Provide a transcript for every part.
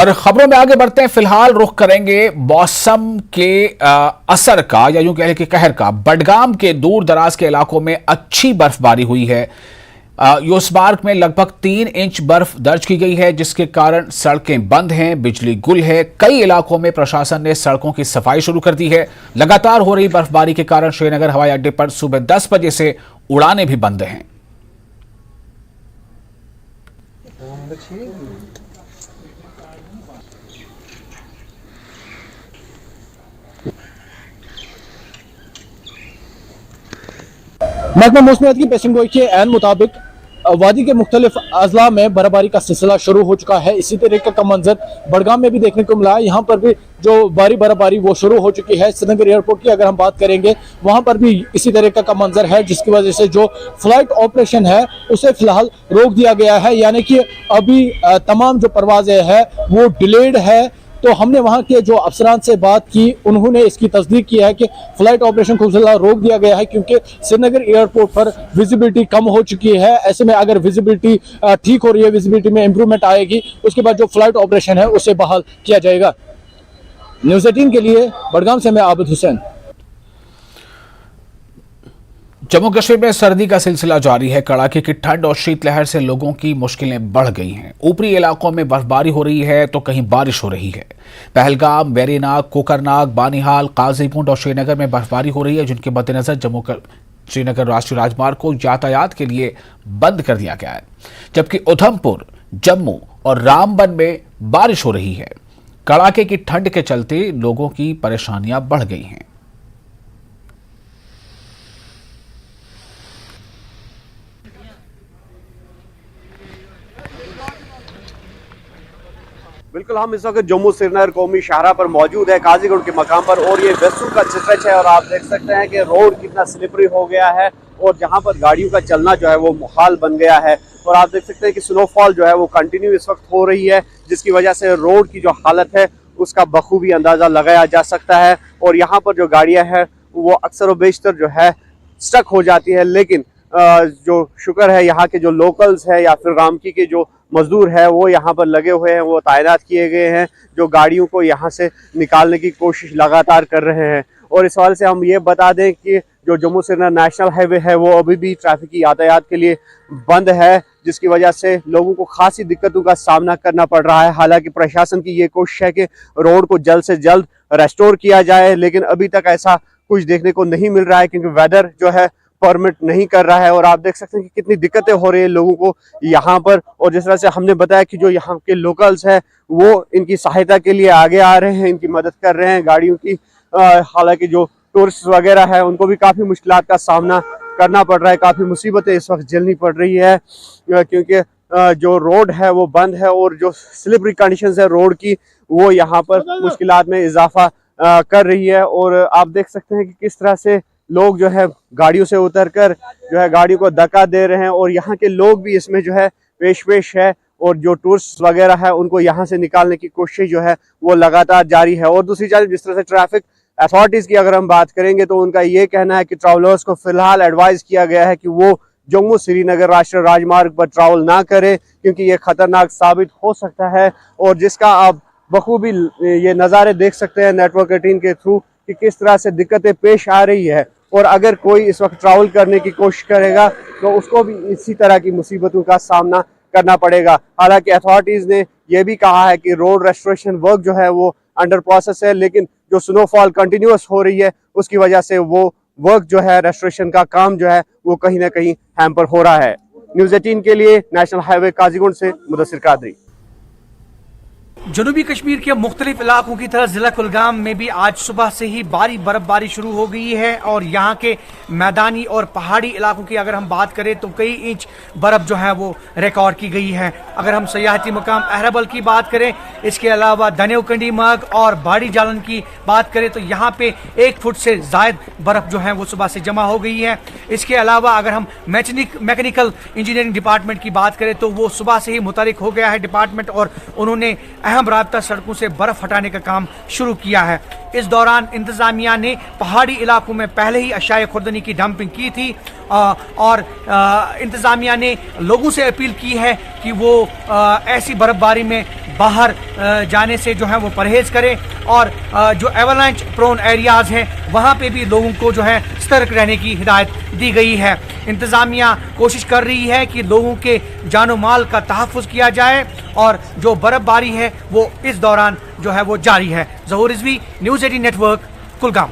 और खबरों में आगे बढ़ते हैं। फिलहाल रुख करेंगे मौसम के असर का, या यूं कह लें कि कहर का। बडगाम के दूर दराज के इलाकों में अच्छी बर्फबारी हुई है। योसमार्ग में लगभग 3 इंच बर्फ दर्ज की गई है, जिसके कारण सड़कें बंद हैं, बिजली गुल है। कई इलाकों में प्रशासन ने सड़कों की सफाई शुरू कर दी है। लगातार हो रही बर्फबारी के कारण श्रीनगर हवाई अड्डे पर सुबह 10 बजे से उड़ानें भी बंद हैं। महकमा मौसमियात की पेशन गोई के ऐन मुताबिक वादी के मुख्तलिफ अजला में बर्फबारी का सिलसिला शुरू हो चुका है। इसी तरीके का मंजर बडगाम में भी देखने को मिला है। यहाँ पर भी जो बर्फबारी वो शुरू हो चुकी है। श्रीनगर एयरपोर्ट की अगर हम बात करेंगे, वहाँ पर भी इसी तरीके का मंजर है, जिसकी वजह से जो फ्लाइट ऑपरेशन है उसे फिलहाल रोक दिया गया है। यानी कि अभी तमाम जो परवाजें हैं वो डिलेड है। तो हमने वहाँ के जो अफसरान से बात की, उन्होंने इसकी तस्दीक की है कि फ्लाइट ऑपरेशन को फिलहाल रोक दिया गया है, क्योंकि श्रीनगर एयरपोर्ट पर विजिबिलिटी कम हो चुकी है। ऐसे में अगर विजिबिलिटी ठीक हो रही है, विजिबिलिटी में इंप्रूवमेंट आएगी, उसके बाद जो फ्लाइट ऑपरेशन है उसे बहाल किया जाएगा। न्यूज़ 18 के लिए बडगाम से मैं आबिद हुसैन। जम्मू कश्मीर में सर्दी का सिलसिला जारी है। कड़ाके की ठंड और शीतलहर से लोगों की मुश्किलें बढ़ गई हैं। ऊपरी इलाकों में बर्फबारी हो रही है तो कहीं बारिश हो रही है। पहलगाम, वेरीनाग, कोकरनाग, बानीहाल, काजीकुंड और श्रीनगर में बर्फबारी हो रही है, जिनके मद्देनजर जम्मू श्रीनगर राष्ट्रीय राजमार्ग को यातायात के लिए बंद कर दिया गया है। जबकि उधमपुर, जम्मू और रामबन में बारिश हो रही है। कड़ाके की ठंड के चलते लोगों की परेशानियां बढ़ गई हैं। बिल्कुल, हम इस वक्त जम्मू श्रीनगर कौमी शाहरा पर मौजूद है, काजीगुंड के मकाम पर, और ये वेस्टू का स्ट्रेच है। और आप देख सकते हैं कि रोड कितना स्लिपरी हो गया है और जहां पर गाड़ियों का चलना जो है वो मुहाल बन गया है। और आप देख सकते हैं कि स्नोफॉल जो है वो कंटिन्यू इस वक्त हो रही है, जिसकी वजह से रोड की जो हालत है उसका बखूबी अंदाज़ा लगाया जा सकता है। और यहाँ पर जो गाड़ियाँ हैं वो अक्सर व बेशतर जो है स्टक हो जाती है। लेकिन जो शुक्र है, यहाँ के जो लोकल्स है या फिर रामकी के जो मजदूर है वो यहाँ पर लगे हुए हैं, वो तैनात किए गए हैं, जो गाड़ियों को यहाँ से निकालने की कोशिश लगातार कर रहे हैं। और इस हवाले से हम ये बता दें कि जो जम्मू श्रीनगर नेशनल हाईवे है वो अभी भी ट्रैफिक यातायात के लिए बंद है, जिसकी वजह से लोगों को खासी दिक्कतों का सामना करना पड़ रहा है। हालांकि प्रशासन की ये कोशिश है कि रोड को जल्द से जल्द रेस्टोर किया जाए, लेकिन अभी तक ऐसा कुछ देखने को नहीं मिल रहा है, क्योंकि वेदर जो है परमिट नहीं कर रहा है। और आप देख सकते हैं कि कितनी दिक्कतें हो रही है लोगों को यहाँ पर। और जिस तरह से हमने बताया कि जो यहाँ के लोकल्स हैं वो इनकी सहायता के लिए आगे आ रहे हैं, इनकी मदद कर रहे हैं गाड़ियों की। हालांकि जो टूरिस्ट वगैरह है उनको भी काफ़ी मुश्किलात का सामना करना पड़ रहा है, काफ़ी मुसीबतें इस वक्त झेलनी पड़ रही है, क्योंकि जो रोड है वो बंद है और जो स्लिपरी कंडीशंस है रोड की वो यहाँ पर मुश्किलात में इजाफा कर रही है। और आप देख सकते हैं कि किस तरह से लोग जो है गाड़ियों से उतरकर जो है गाड़ियों को धक्का दे रहे हैं, और यहाँ के लोग भी इसमें जो है पेश है। और जो टूरिस्ट वगैरह है उनको यहाँ से निकालने की कोशिश जो है वो लगातार जारी है। और दूसरी जानब जिस तरह से ट्रैफिक अथॉरिटीज़ की अगर हम बात करेंगे तो उनका ये कहना है कि ट्रैवलर्स को फिलहाल एडवाइस किया गया है कि वो जम्मू श्रीनगर राष्ट्रीय राजमार्ग पर ट्रैवल ना करें, क्योंकि ये खतरनाक साबित हो सकता है। और जिसका आप बखूबी ये नज़ारे देख सकते हैं नेटवर्क 18 के थ्रू कि किस तरह से दिक्कतें पेश आ रही है। और अगर कोई इस वक्त ट्रैवल करने की कोशिश करेगा तो उसको भी इसी तरह की मुसीबतों का सामना करना पड़ेगा। हालांकि अथॉरिटीज़ ने यह भी कहा है कि रोड रेस्टोरेशन वर्क जो है वो अंडर प्रोसेस है, लेकिन जो स्नोफॉल कंटिन्यूस हो रही है उसकी वजह से वो वर्क जो है रेस्टोरेशन का काम जो है वो कहीं ना कहीं हैम्पर हो रहा है। न्यूज़ 18 के लिए नेशनल हाईवे काजीगुंड से मुदस्सिर कादरी। जनूबी कश्मीर के मुख्तलिफ इलाकों की तरह जिला कुलगाम में भी आज सुबह से ही भारी बर्फबारी शुरू हो गई है। और यहाँ के मैदानी और पहाड़ी इलाकों की अगर हम बात करें तो कई इंच बर्फ जो है वो रिकॉर्ड की गई है। अगर हम सयाहती मकाम अहरबल की बात करें, इसके अलावा धनेवकंडी मर्ग और बाड़ी जालन की बात करें तो यहाँ पे 1 फुट से जायद बर्फ जो है वो सुबह से जमा हो गई है। इसके अलावा अगर हम मैकेनिकल इंजीनियरिंग डिपार्टमेंट की बात करें तो वो सुबह से ही मुतहरिक हो गया है डिपार्टमेंट, और उन्होंने अहम अहम राब्ता सड़कों से बर्फ हटाने का काम शुरू किया है। इस दौरान इंतजामिया ने पहाड़ी इलाकों में पहले ही अशाए खुर्दनी की डंपिंग की थी और इंतजामिया ने लोगों से अपील की है कि वो ऐसी बर्फबारी में बाहर जाने से जो है वो परहेज करें और जो एवलांच प्रोन एरियाज हैं वहाँ पे भी लोगों को जो है सतर्क रहने की हिदायत दी गई है। इंतजामिया कोशिश कर रही है कि लोगों के जानो माल का तहफ़्फ़ुज़ किया जाए और जो बर्फबारी है वो इस दौरान जो है वो जारी है। ज़हूर रिजवी, न्यूज़ 18 नेटवर्क, कुलगाम।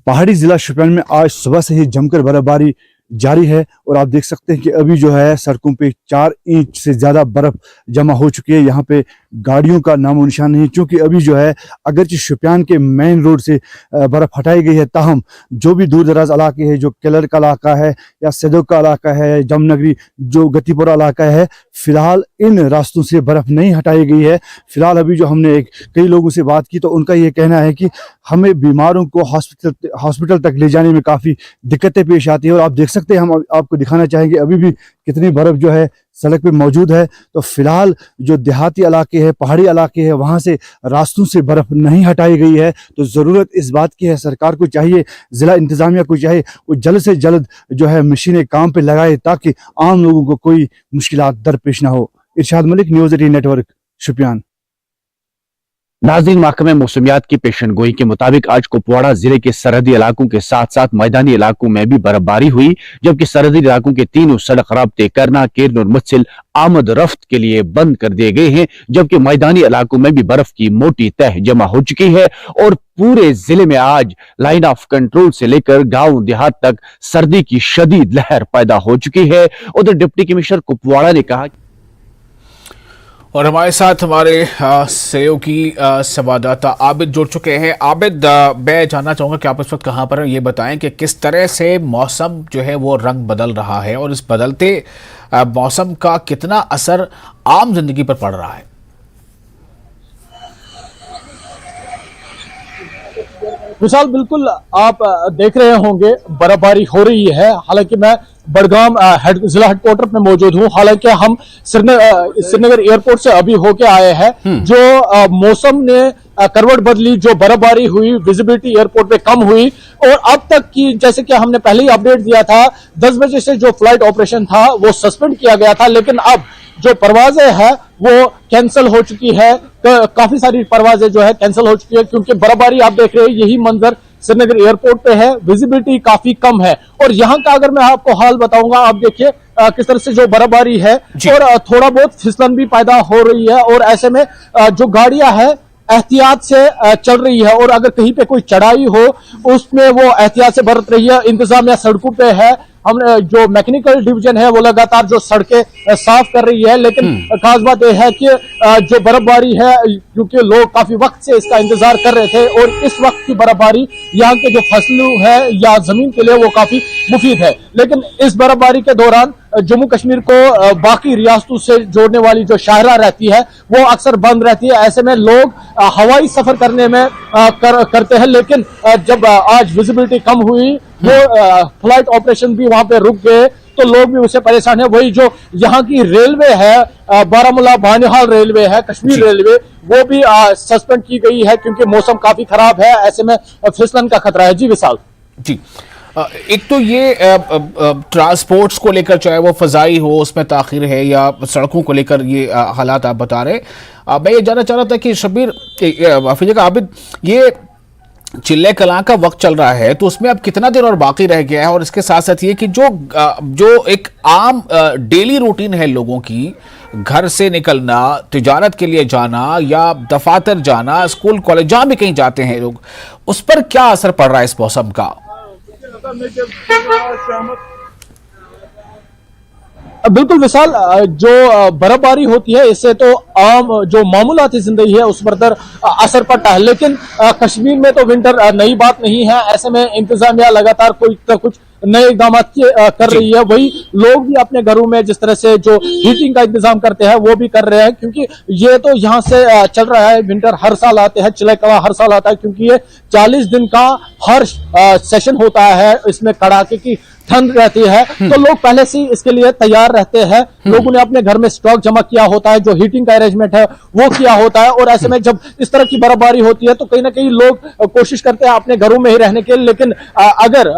पहाड़ी जिला शोपियान में आज सुबह से ही जमकर बर्फबारी जारी है और आप देख सकते हैं कि अभी जो है सड़कों पे 4 इंच से ज्यादा बर्फ जमा हो चुकी है। यहाँ पे गाड़ियों का नामो निशान नहीं, क्योंकि अभी जो है अगरचे शोपियान के मेन रोड से बर्फ हटाई गई है, ताहम जो भी दूर दराज इलाके हैं, जो केलर का इलाका है या सदोक का इलाका है, जमनगरी जो गतिपुरा इलाका है, फिलहाल इन रास्तों से बर्फ नहीं हटाई गई है। फिलहाल अभी जो हमने कई लोगों से बात की तो उनका ये कहना है कि हमें बीमारों को हॉस्पिटल तक ले जाने में काफी दिक्कतें पेश आती है। और आप देख सकते हैं, हम आपको दिखाना चाहेंगे अभी भी कितनी बर्फ जो है सड़क पे मौजूद है। तो फिलहाल जो देहाती इलाके हैं, पहाड़ी इलाके हैं, वहां से रास्तों से बर्फ नहीं हटाई गई है। तो जरूरत इस बात की है, सरकार को चाहिए, जिला इंतजामिया को चाहिए वो जल्द से जल्द जो है मशीनें काम पे लगाए ताकि आम लोगों को कोई मुश्किलात दरपेश ना हो। इरशाद मलिक, न्यूज़ 18 नेटवर्क, शोपियान। नाज़रीन, महकमे मौसमियात की पेशन गोई के मुताबिक आज कुपवाड़ा जिले के सरहदी इलाकों के साथ साथ मैदानी इलाकों में भी बर्फबारी हुई, जबकि सरहदी इलाकों के तीनों सड़क राब्ते करना, केरन और मुत्सिल आमद रफ्त के लिए बंद कर दिए गए हैं, जबकि मैदानी इलाकों में भी बर्फ की मोटी तह जमा हो चुकी है और पूरे जिले में आज लाइन ऑफ कंट्रोल से लेकर गांव देहात तक सर्दी की शदीद लहर पैदा हो चुकी है। उधर डिप्टी कमिश्नर कुपवाड़ा ने कहा और हमारे साथ हमारे सहयोगी संवाददाता आबिद जुड़ चुके हैं। आबिद, मैं जानना चाहूँगा कि आप इस वक्त कहाँ पर हैं, ये बताएं कि किस तरह से मौसम जो है वो रंग बदल रहा है और इस बदलते मौसम का कितना असर आम जिंदगी पर पड़ रहा है। विशाल, बिल्कुल आप देख रहे होंगे बर्फबारी हो रही है। हालांकि मैं बड़गाम जिला हेडक्वार्टर में मौजूद हूं। हालांकि हम श्रीनगर एयरपोर्ट से अभी होके आए हैं। जो मौसम ने करवट बदली, जो बर्फबारी हुई, विजिबिलिटी एयरपोर्ट पे कम हुई और अब तक की, जैसे कि हमने पहले ही अपडेट दिया था, 10 बजे से जो फ्लाइट ऑपरेशन था वो सस्पेंड किया गया था, लेकिन अब जो परवाजें हैं वो कैंसिल हो चुकी है। काफी सारी परवाजें जो है कैंसिल हो चुकी है क्योंकि बर्फबारी आप देख रहे हैं, यही मंजर श्रीनगर एयरपोर्ट पे है, विजिबिलिटी काफी कम है। और यहाँ का अगर मैं आपको हाल बताऊंगा, आप देखिए किस तरह से जो बर्फबारी है और थोड़ा बहुत फिसलन भी पैदा हो रही है और ऐसे में जो गाड़ियां हैं एहतियात से चल रही है और अगर कहीं पे कोई चढ़ाई हो उसमें वो एहतियात से बरत रही है। इंतजामिया सड़कों पे है, हम जो मैकेनिकल डिवीजन है वो लगातार जो सड़कें साफ कर रही है, लेकिन खास बात यह है कि जो बर्फबारी है, क्योंकि लोग काफी वक्त से इसका इंतजार कर रहे थे और इस वक्त की बर्फबारी यहाँ के जो फसलों है या जमीन के लिए वो काफी मुफीद है। लेकिन इस बर्फबारी के दौरान जम्मू कश्मीर को बाकी रियासतों से जोड़ने वाली जो शाहरा रहती है वो अक्सर बंद रहती है। ऐसे में लोग हवाई सफर करने में करते हैं, लेकिन जब आज विजिबिलिटी कम हुई वो फ्लाइट ऑपरेशन भी वहां पे रुक गए तो लोग भी उससे परेशान है। वही जो यहाँ की रेलवे है, बारामूला बानिहाल रेलवे है, कश्मीर रेलवे, वो भी सस्पेंड की गई है क्योंकि मौसम काफी खराब है। ऐसे में फिसलन का खतरा है। जी विशाल। जी, एक तो ये ट्रांसपोर्ट्स को लेकर, चाहे वो फजाई हो उसमें ताखिर है या सड़कों को लेकर ये हालात आप बता रहे, मैं ये जानना चाह रहा था कि शबीर, माफी का आबिद, ये चिल्ले कलां का वक्त चल रहा है तो उसमें अब कितना दिन और बाकी रह गया है, और इसके साथ साथ ये कि जो एक आम डेली रूटीन है लोगों की, घर से निकलना, तिजारत के लिए जाना या दफातर जाना, स्कूल कॉलेज जहां भी कहीं जाते हैं लोग, उस पर क्या असर पड़ रहा है इस मौसम का? बिल्कुल विशाल, जो बर्फबारी होती है इससे तो आम जो मामूलाती जिंदगी है उस पर असर पड़ता है, लेकिन कश्मीर में तो विंटर नई बात नहीं है। ऐसे में इंतजामिया लगातार कुछ नए इकदाम कर रही है। वही लोग भी अपने घरों में जिस तरह से जो हीटिंग का इंतजाम करते हैं वो भी कर रहे हैं, क्योंकि ये तो यहाँ से चल रहा है। विंटर हर साल आते हैं, चिल्ला कड़ा हर साल आता है, क्योंकि ये 40 दिन का हर सेशन होता है। इसमें कड़ाके की ठंड रहती है, तो लोग पहले से ही इसके लिए तैयार रहते हैं। लोगों ने अपने घर में स्टॉक जमा किया होता है, जो हीटिंग का अरेंजमेंट है वो किया होता है, और ऐसे में जब इस तरह की बर्फबारी होती है तो कहीं ना कहीं लोग कोशिश करते हैं अपने घरों में ही रहने के लिए। लेकिन अगर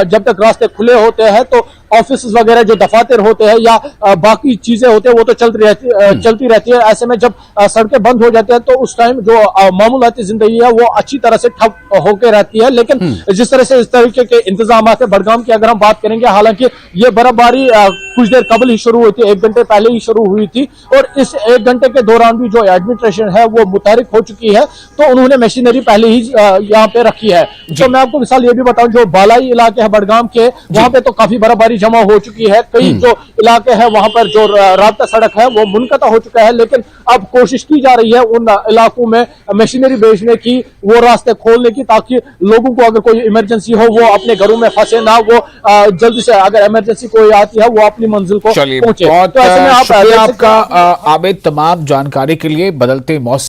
जब तक रास्ते खुले होते हैं तो ऑफिस वगैरह जो दफातर होते हैं या बाकी चीजें होते हैं वो तो चलती रहती है। ऐसे में जब सड़कें बंद हो जाती है तो उस टाइम जो मामूलाती जिंदगी है वो अच्छी तरह से ठप होकर रहती है। लेकिन जिस तरह से इस तरीके के इंतजाम है बडगाम की अगर हम बात करेंगे, हालांकि ये बर्फबारी कुछ देर कबल ही शुरू हुई थी, 1 घंटे पहले ही शुरू हुई थी, और इस 1 घंटे के दौरान भी जो एडमिनिस्ट्रेशन है वो मुतहरिक हो चुकी है, तो उन्होंने मशीनरी पहले ही यहाँ पे रखी है। तो मैं आपको मिसाल ये भी बताऊं, जो बालाई इलाके हैं बडगाम के, वहां पे तो काफी बर्फबारी जमा हो चुकी है। कई जो इलाके हैं वहां पर जो राब्ता सड़क है वो मुनक़ता हो चुका है, लेकिन अब कोशिश की जा रही है उन इलाकों में मशीनरी भेजने की, वो रास्ते खोलने की, ताकि लोगों को अगर कोई इमरजेंसी हो वो अपने घरों में फंसे ना, वो जल्दी से अगर इमरजेंसी कोई आती है वो अपनी मंजिल को चलिए, पहुंचे। बहुत तो ऐसे में शुक्रिया आप आपका आबिद तमाम जानकारी के लिए। बदलते मौसम